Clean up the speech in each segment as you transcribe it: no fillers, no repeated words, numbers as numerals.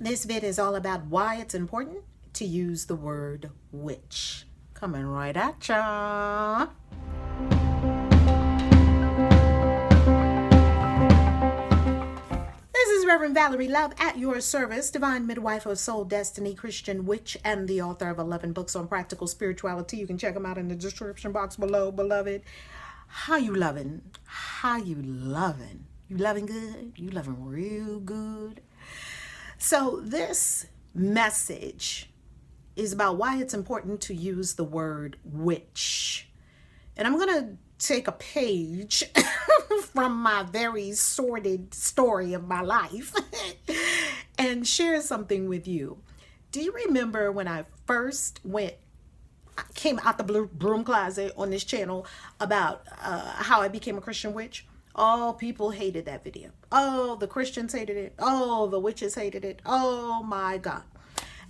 This vid is all about why it's important to use the word witch. Coming right at ya. This is Reverend Valerie Love at your service, divine midwife of soul destiny, Christian witch, and the author of 11 books on practical spirituality. You can check them out in the description box below, beloved. How you loving? How you loving? You loving good? You loving real good? So this message is about why it's important to use the word witch. And I'm going to take a page from my very sordid story of my life and share something with you. Do you remember when I first came out the broom closet on this channel about how I became a Christian witch? Oh, people hated that video. Oh, the Christians hated it. Oh, the witches hated it. Oh my God.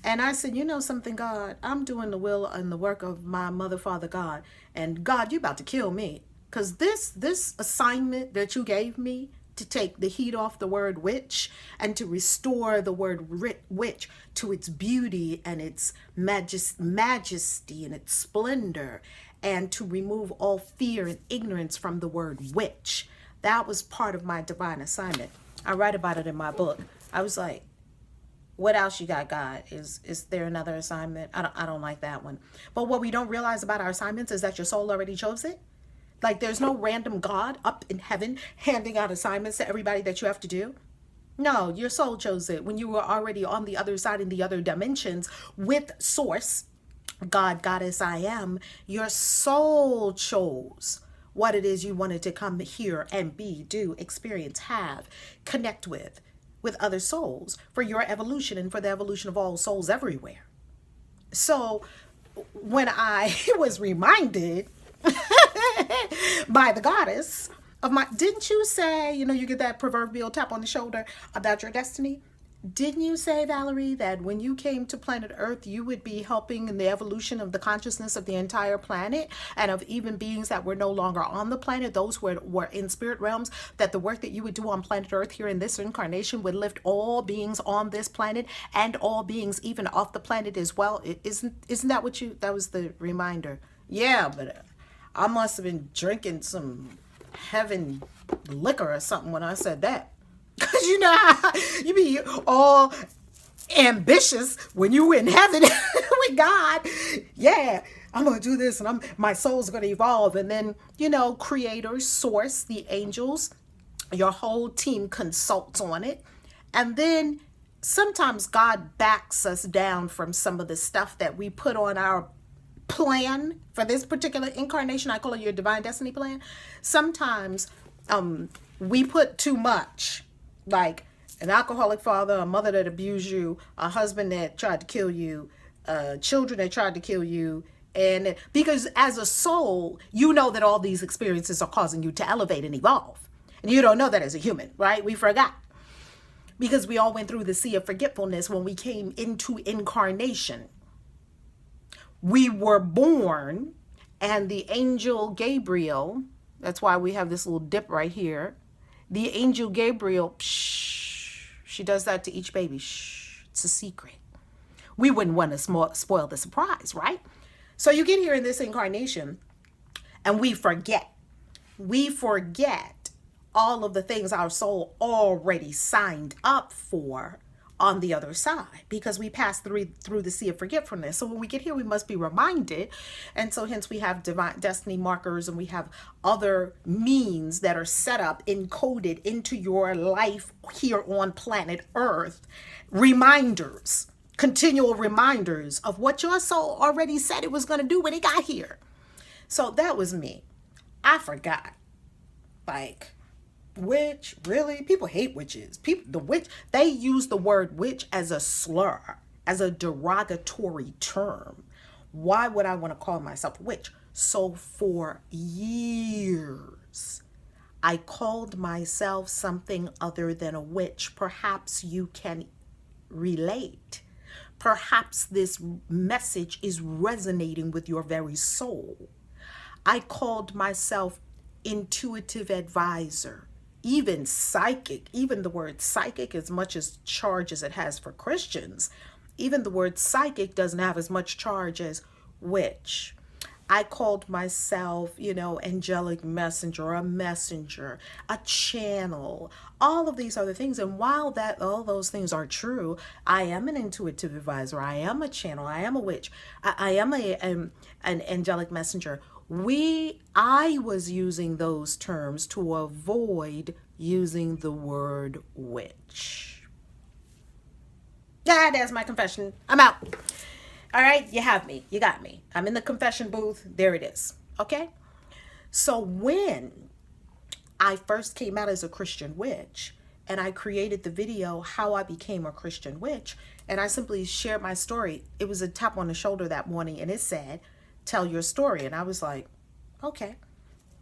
And I said, you know something, God, I'm doing the will and the work of my mother, father, God. And God, you about to kill me. Because this assignment that you gave me to take the heat off the word witch and to restore the word witch to its beauty and its majesty and its splendor, and to remove all fear and ignorance from the word witch. That was part of my divine assignment. I write about it in my book. I was like, what else you got, God? Is there another assignment? I don't like that one. But what we don't realize about our assignments is that your soul already chose it. Like there's no random God up in heaven handing out assignments to everybody that you have to do. No, your soul chose it when you were already on the other side in the other dimensions with source, God, Goddess, I am. Your soul chose what it is you wanted to come here and be, do, experience, have, connect with other souls for your evolution and for the evolution of all souls everywhere. So when I was reminded by the goddess of my, didn't you say, you get that proverbial tap on the shoulder about your destiny? Didn't you say, Valerie, that when you came to planet Earth, you would be helping in the evolution of the consciousness of the entire planet and of even beings that were no longer on the planet, those who were in spirit realms, that the work that you would do on planet Earth here in this incarnation would lift all beings on this planet and all beings even off the planet as well? Isn't that what that was the reminder? Yeah, but I must have been drinking some heaven liquor or something when I said that. Because you know how you be all ambitious when you in heaven with God. Yeah, I'm going to do this and my soul's going to evolve. And then, creator, source, the angels, your whole team consults on it. And then sometimes God backs us down from some of the stuff that we put on our plan for this particular incarnation. I call it your divine destiny plan. Sometimes we put too much. Like an alcoholic father, a mother that abused you, a husband that tried to kill you, children that tried to kill you. And because as a soul, you know that all these experiences are causing you to elevate and evolve. And you don't know that as a human, right? We forgot. Because we all went through the sea of forgetfulness when we came into incarnation. We were born, and the angel Gabriel, that's why we have this little dip right here. The angel Gabriel, she does that to each baby. It's a secret. We wouldn't want to spoil the surprise, right? So you get here in this incarnation and we forget. We forget all of the things our soul already signed up for on the other side, because we pass through the sea of forgetfulness. So when we get here, we must be reminded. And so hence we have divine destiny markers, and we have other means that are set up, encoded into your life here on planet Earth. Reminders, continual reminders of what your soul already said it was going to do when it got here. So that was me. I forgot. Like, witch, really? People hate witches. They use the word witch as a slur, as a derogatory term. Why would I want to call myself a witch? So for years, I called myself something other than a witch. Perhaps you can relate. Perhaps this message is resonating with your very soul. I called myself intuitive advisor, even psychic, even the word psychic, as much as charge as it has for Christians, even the word psychic doesn't have as much charge as witch. I called myself, angelic messenger, a messenger, a channel, all of these other things. And while all those things are true, I am an intuitive advisor. I am a channel. I am a witch. I am an angelic messenger. I was using those terms to avoid using the word witch. Yeah, there's my confession. I'm out. All right, you have me. You got me. I'm in the confession booth. There it is. Okay? So when I first came out as a Christian witch and I created the video, How I Became a Christian Witch, and I simply shared my story, it was a tap on the shoulder that morning and it said, tell your story. And I was like, okay.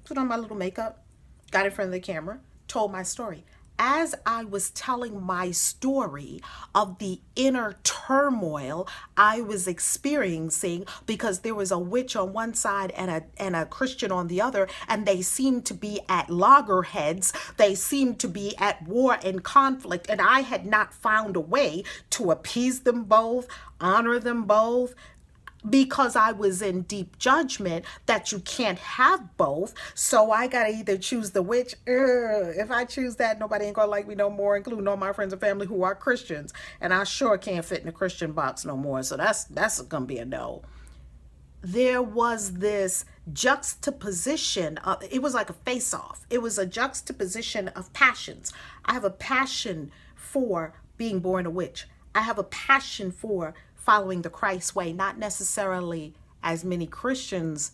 Put on my little makeup, got in front of the camera, told my story. As I was telling my story of the inner turmoil I was experiencing because there was a witch on one side and a Christian on the other, and they seemed to be at loggerheads. They seemed to be at war and conflict, and I had not found a way to appease them both, honor them both, because I was in deep judgment that you can't have both. So I got to either choose the witch. If I choose that, nobody ain't going to like me no more, including all my friends and family who are Christians. And I sure can't fit in the Christian box no more. So that's going to be a no. There was this juxtaposition. It was like a face-off. It was a juxtaposition of passions. I have a passion for being born a witch. I have a passion for following the Christ way, not necessarily as many Christians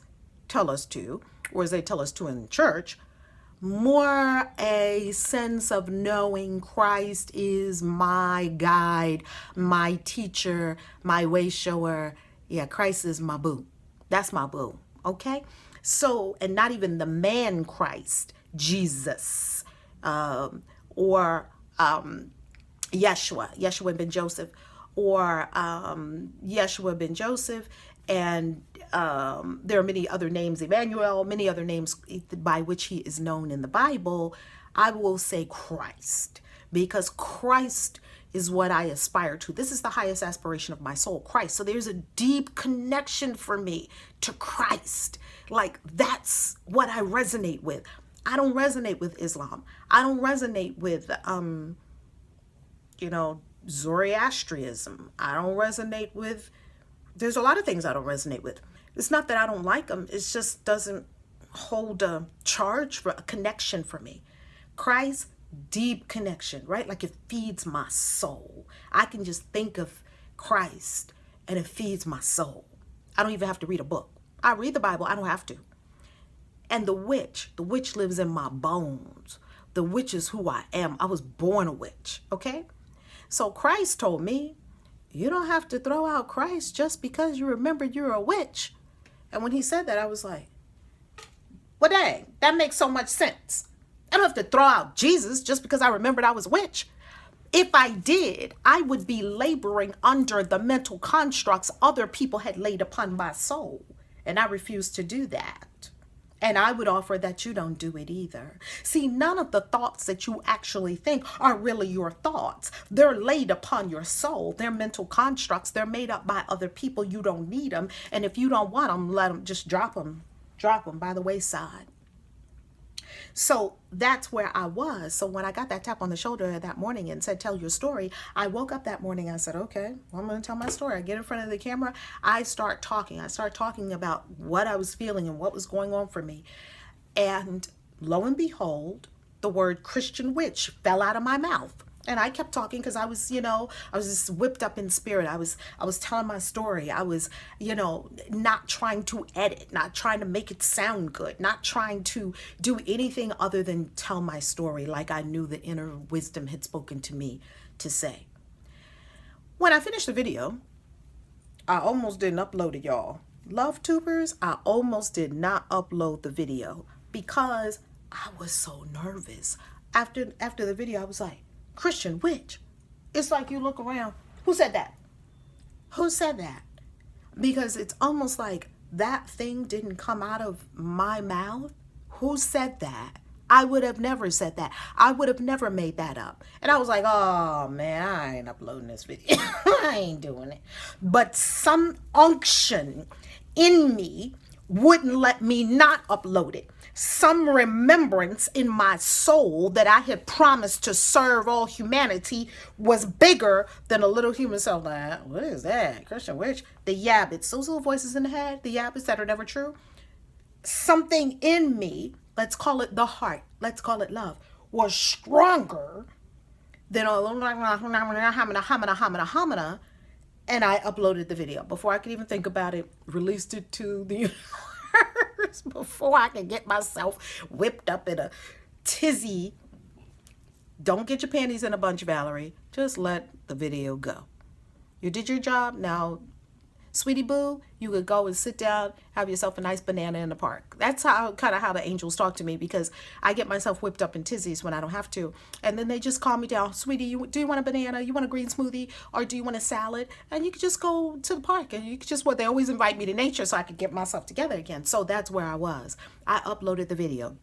tell us to, or as they tell us to in church, more a sense of knowing Christ is my guide, my teacher, my way shower. Yeah, Christ is my boo. That's my boo, okay? So, and not even the man Christ, Jesus, or Yeshua ben Joseph, or Yeshua ben Joseph, and there are many other names, Emmanuel, many other names by which he is known in the Bible. I will say Christ, because Christ is what I aspire to. This is the highest aspiration of my soul, Christ. So there's a deep connection for me to Christ. Like, that's what I resonate with. I don't resonate with Islam. I don't resonate with, Zoroastrianism. I don't resonate with, there's a lot of things I don't resonate with. It's not that I don't like them. It just doesn't hold a charge for a connection for me. Christ, deep connection, right? Like it feeds my soul. I can just think of Christ and it feeds my soul. I don't even have to read a book. I read the Bible. I don't have to. And the witch lives in my bones. The witch is who I am. I was born a witch, okay? So Christ told me, you don't have to throw out Christ just because you remember you're a witch. And when he said that, I was like, well, dang, that makes so much sense. I don't have to throw out Jesus just because I remembered I was a witch. If I did, I would be laboring under the mental constructs other people had laid upon my soul. And I refuse to do that. And I would offer that you don't do it either. See, none of the thoughts that you actually think are really your thoughts. They're laid upon your soul. They're mental constructs. They're made up by other people. You don't need them. And if you don't want them, let them, just drop them by the wayside. So that's where I was. So when I got that tap on the shoulder that morning and said, tell your story, I woke up that morning. I said, okay, well, I'm going to tell my story. I get in front of the camera. I start talking. I start talking about what I was feeling and what was going on for me. And lo and behold, the word Christian witch fell out of my mouth. And I kept talking because I was just whipped up in spirit. I was telling my story. I was, not trying to edit, not trying to make it sound good, not trying to do anything other than tell my story like I knew the inner wisdom had spoken to me to say. When I finished the video, I almost didn't upload it, y'all. LoveTubers, I almost did not upload the video because I was so nervous. After the video, I was like, Christian witch. It's like you look around. Who said that? Who said that? Because it's almost like that thing didn't come out of my mouth. Who said that? I would have never said that. I would have never made that up. And I was like, oh man, I ain't uploading this video. I ain't doing it. But some unction in me wouldn't let me not upload it. Some remembrance in my soul that I had promised to serve all humanity was bigger than a little human self. Like, what is that? Christian witch? The yabbits. Those little voices in the head, the yabbits that are never true. Something in me, let's call it the heart, let's call it love, was stronger than a hamina, and I uploaded the video. Before I could even think about it, released it to the universe before I could get myself whipped up in a tizzy. Don't get your panties in a bunch, Valerie. Just let the video go. You did your job. Now, sweetie boo, you could go and sit down, have yourself a nice banana in the park. That's how the angels talk to me, because I get myself whipped up in tizzies when I don't have to. And then they just calm me down. Sweetie, do you want a banana? You want a green smoothie? Or do you want a salad? And you could just go to the park, and you could just, they always invite me to nature so I could get myself together again. So that's where I was. I uploaded the video.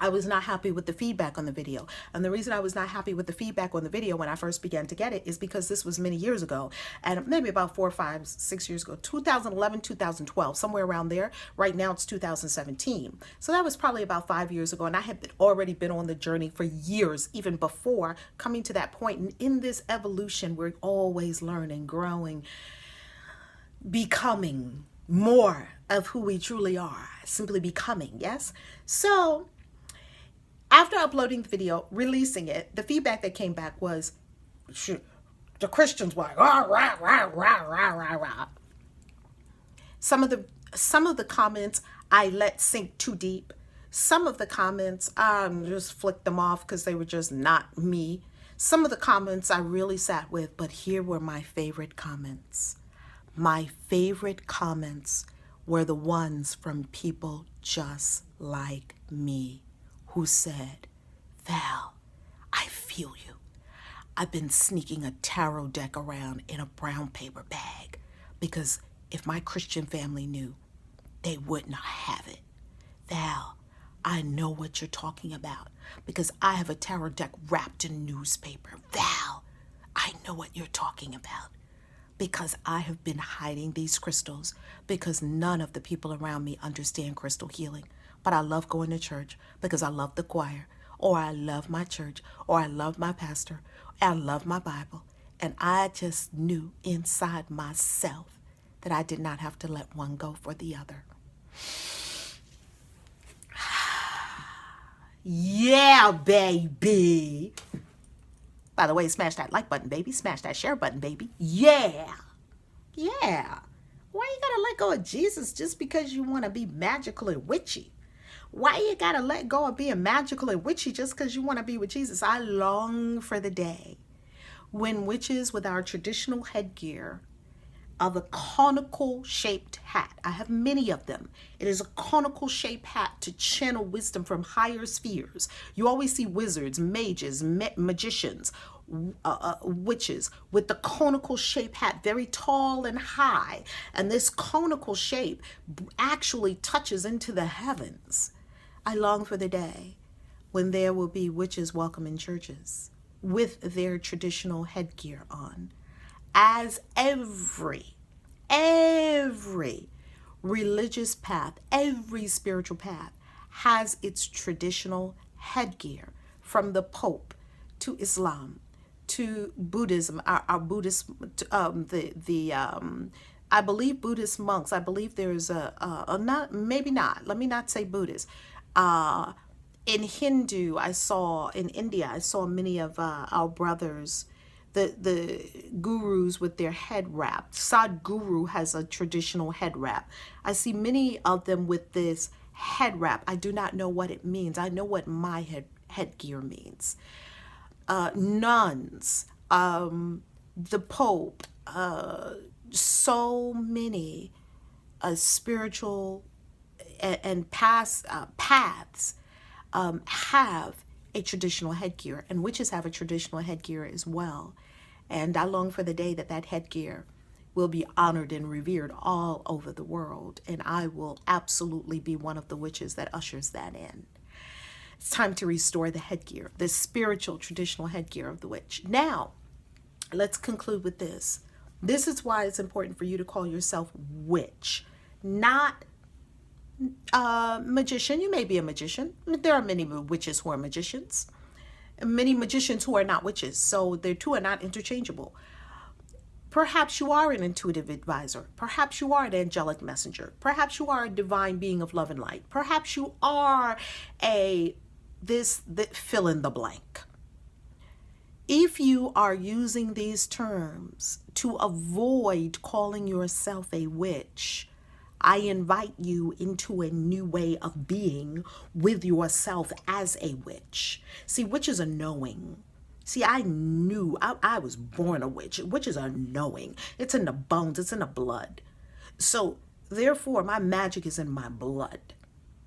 I was not happy with the feedback on the video. And the reason I was not happy with the feedback on the video when I first began to get it is because this was many years ago, and maybe about 4, 5, 6 years ago, 2011, 2012, somewhere around there. Right now it's 2017. So that was probably about 5 years ago. And I had already been on the journey for years, even before coming to that point. And in this evolution, we're always learning, growing, becoming more of who we truly are, simply becoming. Yes. So after uploading the video, releasing it, the feedback that came back was, the Christians were like, rah, rah, rah, rah, rah, rah, rah. Some of the comments I let sink too deep. Some of the comments I just flicked them off because they were just not me. Some of the comments I really sat with, but here were my favorite comments. My favorite comments were the ones from people just like me, who said, Val, I feel you. I've been sneaking a tarot deck around in a brown paper bag because if my Christian family knew, they would not have it. Val, I know what you're talking about because I have a tarot deck wrapped in newspaper. Val, I know what you're talking about because I have been hiding these crystals because none of the people around me understand crystal healing. But I love going to church because I love the choir, or I love my church, or I love my pastor, I love my Bible. And I just knew inside myself that I did not have to let one go for the other. Yeah, baby. By the way, smash that like button, baby. Smash that share button, baby. Yeah. Yeah. Why you gotta let go of Jesus just because you want to be magical and witchy? Why you gotta let go of being magical and witchy just because you want to be with Jesus? I long for the day when witches with our traditional headgear of a conical shaped hat. I have many of them. It is a conical shaped hat to channel wisdom from higher spheres. You always see wizards, mages, magicians, witches with the conical shape hat, very tall and high. And this conical shape actually touches into the heavens. I long for the day when there will be witches welcoming churches with their traditional headgear on, as every religious path, every spiritual path has its traditional headgear, from the Pope to Islam to Buddhism, our Buddhist, I believe Buddhist monks. I believe there's not, maybe not. Let me not say Buddhist. In Hindu, in India, I saw many of our brothers, the gurus with their head wrap. Sadhguru has a traditional head wrap. I see many of them with this head wrap. I do not know what it means. I know what my headgear means. Nuns, the Pope, so many spiritual and past paths have a traditional headgear, and witches have a traditional headgear as well. And I long for the day that that headgear will be honored and revered all over the world, and I will absolutely be one of the witches that ushers that in. It's time to restore the headgear, the spiritual traditional headgear of the witch. Now, let's conclude with this. This is why it's important for you to call yourself witch, not magician. You may be a magician. There are many witches who are magicians, many magicians who are not witches. So the two are not interchangeable. Perhaps you are an intuitive advisor. Perhaps you are an angelic messenger. Perhaps you are a divine being of love and light. Perhaps you are fill in the blank. If you are using these terms to avoid calling yourself a witch, I invite you into a new way of being with yourself as a witch. See, witches are knowing. See, I knew I was born a witch. Witches are knowing. It's in the bones. It's in the blood. So therefore, my magic is in my blood.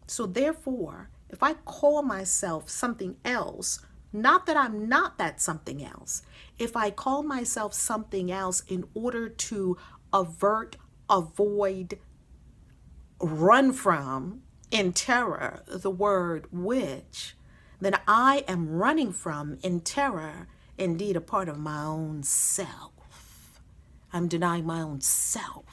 So therefore, if I call myself something else, not that I'm not that something else, if I call myself something else in order to avert, avoid, run from, in terror, the word witch, then I am running from, in terror, indeed a part of my own self. I'm denying my own self.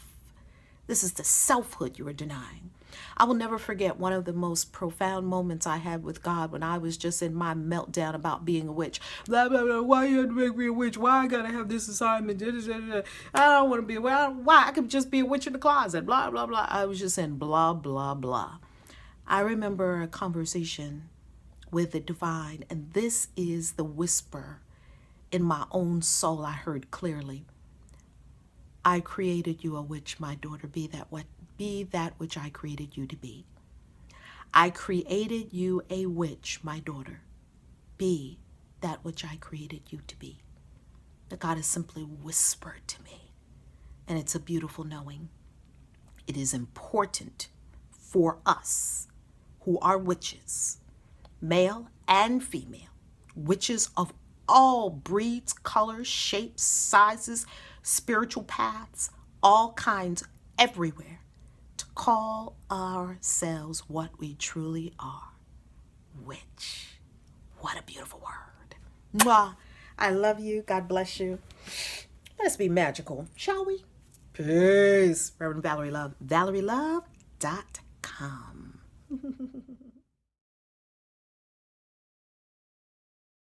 This is the selfhood you are denying. I will never forget one of the most profound moments I had with God when I was just in my meltdown about being a witch. Blah, blah, blah. Why you have to make me a witch? Why I gotta have this assignment? I don't want to be a witch. Why? I could just be a witch in the closet. Blah, blah, blah. I was just in blah, blah, blah. I remember a conversation with the divine, and this is the whisper in my own soul I heard clearly. I created you a witch, my daughter. Be that which I created you to be. I created you a witch, my daughter. Be that which I created you to be. That God has simply whispered to me, and it's a beautiful knowing. It is important for us who are witches, male and female, witches of all breeds, colors, shapes, sizes, spiritual paths, all kinds, everywhere, to call ourselves what we truly are, witch. What a beautiful word. Mwah. I love you. God bless you. Let's be magical, shall we? Peace. Reverend Valerie Love, ValerieLove.com.